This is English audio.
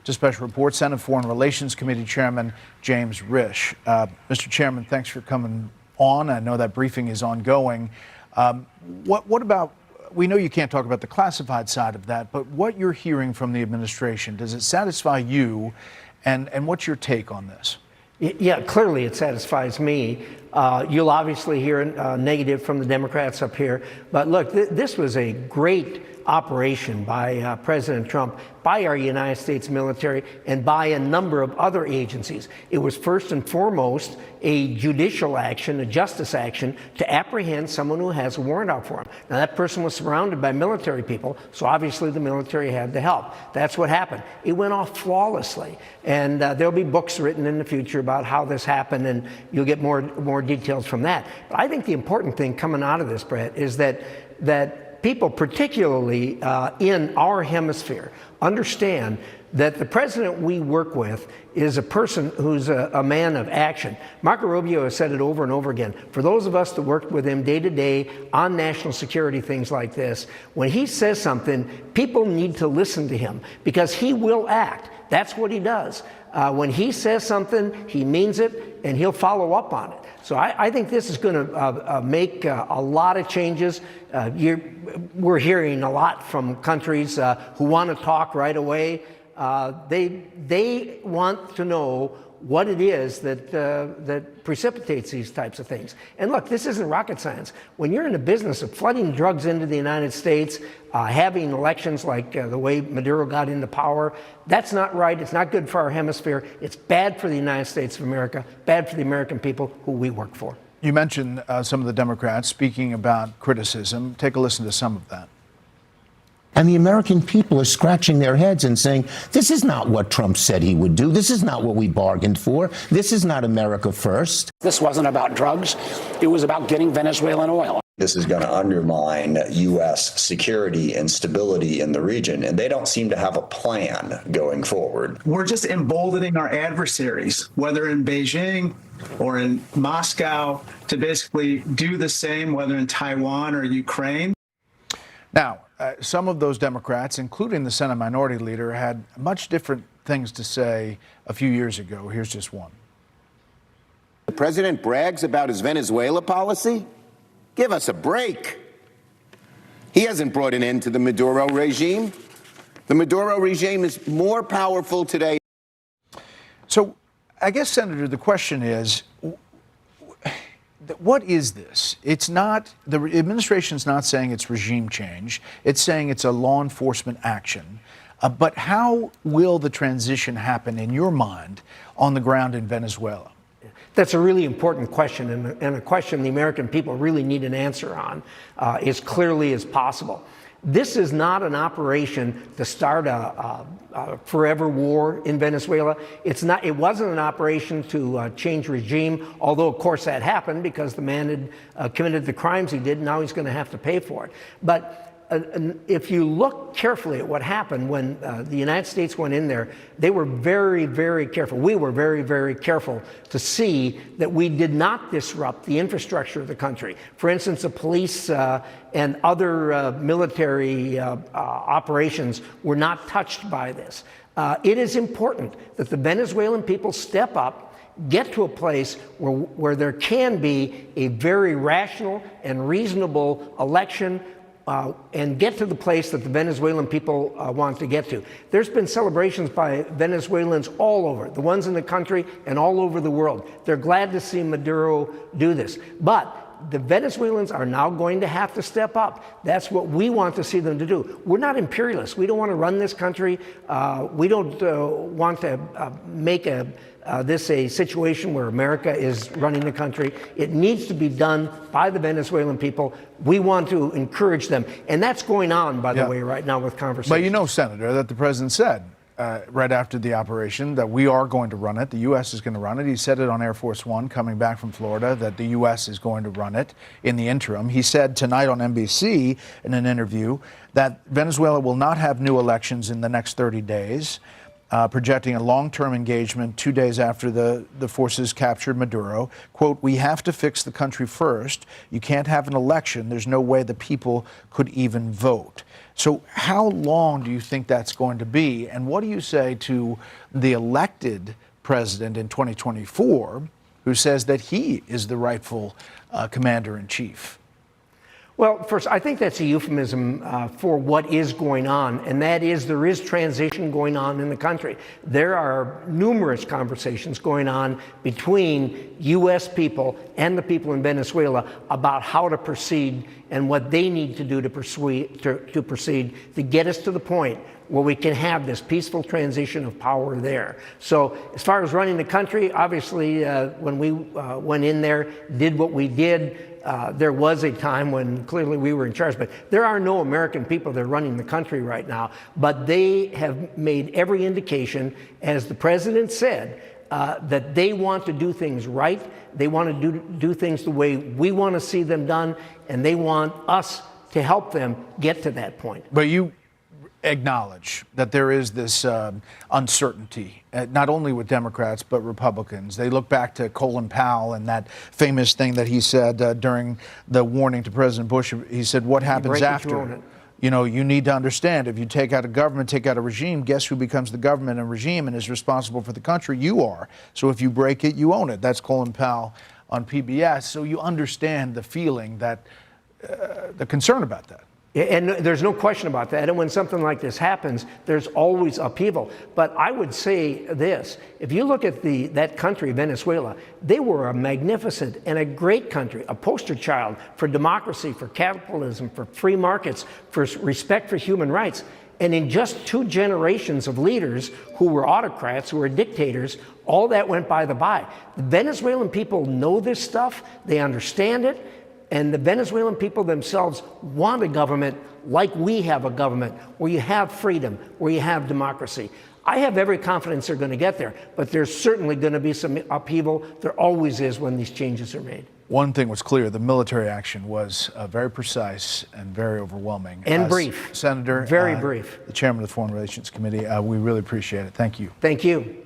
to Special Report, Senate Foreign Relations Committee Chairman James Risch. Mr. Chairman, thanks for coming on. I know that briefing is ongoing. What about, we know you can't talk about the classified side of that, but what you're hearing from the administration, does it satisfy you, and what's your take on this? Yeah, clearly it satisfies me. You'll obviously hear negative from the Democrats up here. But look, this was a great operation by President Trump, by our United States military, and by a number of other agencies. It was first and foremost a judicial action, a justice action, to apprehend someone who has a warrant out for him. Now, that person was surrounded by military people, so obviously the military had to help. That's what happened. It went off flawlessly. And there'll be books written in the future about how this happened, and you'll get more details from that. But I think the important thing coming out of this, Bret, is that people, particularly in our hemisphere, understand that the president we work with is a person who's a man of action. Marco Rubio has said it over and over again. For those of us that worked with him day to day on national security things like this, when he says something, people need to listen to him because he will act. That's what he does. When he says something, he means it, and he'll follow up on it. So I think this is going to make a lot of changes. We're hearing a lot from countries who want to talk right away. They want to know what it is that precipitates these types of things. And look, this isn't rocket science. When you're in the business of flooding drugs into the United States, having elections like the way Maduro got into power, that's not right. It's not good for our hemisphere. It's bad for the United States of America, bad for the American people who we work for. You mentioned some of the Democrats speaking about criticism. Take a listen to some of that. And the American people are scratching their heads and saying, this is not what Trump said he would do. This is not what we bargained for. This is not America first. This wasn't about drugs. It was about getting Venezuelan oil. This is going to undermine U.S. security and stability in the region, and they don't seem to have a plan going forward. We're just emboldening our adversaries, whether in Beijing or in Moscow, to basically do the same, whether in Taiwan or Ukraine. Now, some of those Democrats, including the Senate Minority Leader, had much different things to say a few years ago. Here's just one. The president brags about his Venezuela policy? Give us a break. He hasn't brought an end to the Maduro regime. The Maduro regime is more powerful today. So I guess, Senator, the question is, what is this? It's not, the administration's not saying it's regime change. It's saying it's a law enforcement action. But how will the transition happen in your mind on the ground in Venezuela? That's a really important question, and a question the American people really need an answer on as clearly as possible. This is not an operation to start a forever war in Venezuela. It's not. It wasn't an operation to change regime, although of course that happened because the man had committed the crimes he did. Now he's going to have to pay for it. But if you look carefully at what happened when the United States went in there, they were very, very careful. We were very, very careful to see that we did not disrupt the infrastructure of the country. For instance, the police and other military operations were not touched by this. It is important that the Venezuelan people step up, get to a place where there can be a very rational and reasonable election, and get to the place that the Venezuelan people want to get to. There's been celebrations by Venezuelans all over, the ones in the country and all over the world. They're glad to see Maduro do this. But the Venezuelans are now going to have to step up. That's what we want to see them to do. We're not imperialists. We don't want to run this country. We don't want to make this a situation where America is running the country. It needs to be done by the Venezuelan people. We want to encourage them. And that's going on, by the way, right now with conversations. But you know, Senator, that the president said right after the operation that we are going to run it. The U.S. is going to run it. He said it on Air Force One coming back from Florida that the U.S. is going to run it in the interim. He said tonight on NBC in an interview that Venezuela will not have new elections in the next 30 days. projecting a long-term engagement 2 days after the forces captured Maduro. Quote, "We have to fix the country first. You can't have an election. There's no way the people could even vote." So how long do you think that's going to be? And what do you say to the elected president in 2024 who says that he is the rightful commander-in-chief? Well, first, I think that's a euphemism for what is going on, and that is there is transition going on in the country. There are numerous conversations going on between U.S. people and the people in Venezuela about how to proceed and what they need to do to proceed to get us to the point where we can have this peaceful transition of power there. So as far as running the country, obviously, when we went in there, did what we did, there was a time when clearly we were in charge, but there are no American people that are running the country right now. But they have made every indication, as the president said, that they want to do things right. They want to do things the way we want to see them done, and they want us to help them get to that point. But you acknowledge that there is this uncertainty, not only with Democrats, but Republicans. They look back to Colin Powell and that famous thing that he said during the warning to President Bush. He said, "What happens after? You know, you need to understand, if you take out a government, take out a regime, guess who becomes the government and regime and is responsible for the country? You are. So if you break it, you own it." That's Colin Powell on PBS. So you understand the feeling that, the concern about that. And there's no question about that. And when something like this happens, there's always upheaval. But I would say this: if you look at that country, Venezuela, they were a magnificent and a great country, a poster child for democracy, for capitalism, for free markets, for respect for human rights. And in just 2 generations of leaders who were autocrats, who were dictators, all that went by the by. The Venezuelan people know this stuff. They understand it. And the Venezuelan people themselves want a government like we have a government, where you have freedom, where you have democracy. I have every confidence they're going to get there, but there's certainly going to be some upheaval. There always is when these changes are made. One thing was clear: the military action was very precise and very overwhelming. And brief. Senator, very brief. The chairman of the Foreign Relations Committee, we really appreciate it. Thank you. Thank you.